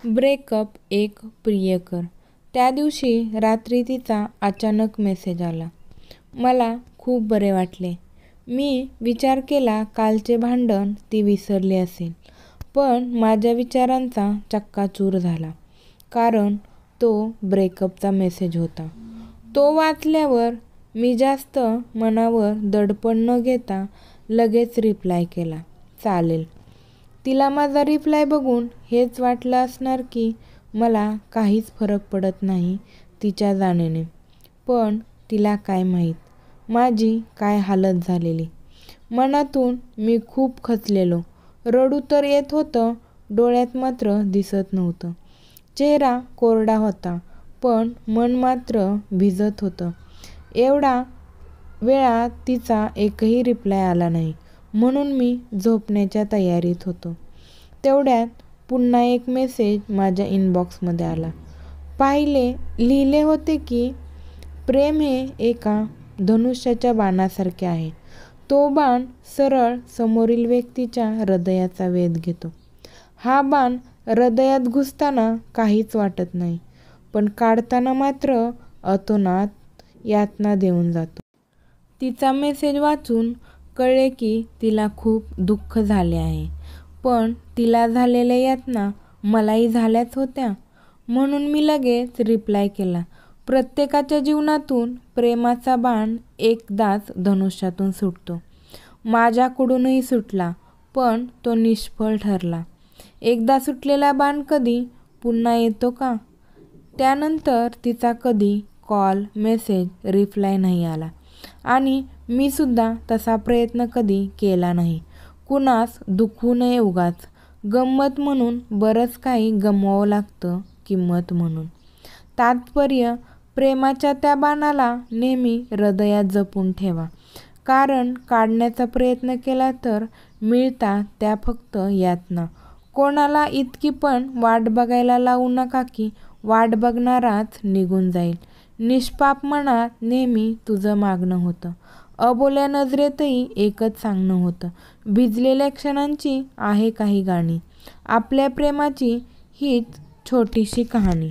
Breakup एक प्रियकर. त्या दिवशी रात्री तिचा अचानक मेसेज आला. मला खूप बरे वाटले. मी विचार केला कालचे भांडण ती विसरली असेल. पण माझ्या विचारांचा चक्काचूर झाला. कारण तो ब्रेकअपचा मेसेज होता. तो वाचल्यावर मी जास्त मनावर दडपण न घेता लगेच रिप्लाय केला, चालेल. तिला माझा रिप्लाय बघून हेच वाटलं असणार की मला काहीच फरक पडत नाही तिच्या जाण्याने. पण तिला काय माहीत माझी काय हालत झालेली. मनातून मी खूप खचलेलो. रडू तर येत होतं, डोळ्यात मात्र दिसत नव्हतं. चेहरा कोरडा होता, पण मन मात्र भिजत होतं. एवढा वेळा तिचा एकही रिप्लाय आला नाही, म्हणून मी झोपण्याच्या तयारीत होतो. तेवढ्यात पुन्हा एक मेसेज माझ्या इनबॉक्समध्ये आला. लिहिले होते की प्रेम हे एका धनुष्याच्या बाणासारखे आहे. तो बाण सरळ समोरील व्यक्तीच्या हृदयाचा वेध घेतो. हा बाण हृदयात घुसताना काहीच वाटत नाही, पण काढताना मात्र अतोनात यातना देऊन जातो. तिचा मेसेज वाचून कळले की तिला खूप दुःख झाले आहे. पण तिला झालेल्या यातना मलाही झाल्याच होत्या. म्हणून मी लगेच रिप्लाय केला, प्रत्येकाच्या जीवनातून प्रेमाचा बाण एकदाच धनुष्यातून सुटतो. माझ्याकडूनही सुटला, पण तो निष्फळ ठरला. एकदा सुटलेला बाण कधी पुन्हा येतो का? त्यानंतर तिचा कधी कॉल, मेसेज, रिप्लाय नाही आला. आणि मी सुद्धा तसा प्रयत्न कधी केला नाही. कुणास दुखवू नये उगाच. गंमत म्हणून बरंच काही गमवावं लागतं किंमत म्हणून. तात्पर्य, प्रेमाच्या त्या बाणाला नेहमी हृदयात जपून ठेवा. कारण काढण्याचा प्रयत्न केला तर मिळतात त्या फक्त यातना. कोणाला इतकी पण वाट बघायला लावू नका की वाट बघणाराच निघून जाईल. निष्पाप मनात नेहमी तुझं मागणं होतं. अबोल्या नजरेतही एकच सांगणं होतं. भिजलेल्या क्षणांची आहे काही गाणी. आपल्या प्रेमाची हीच छोटीशी कहाणी.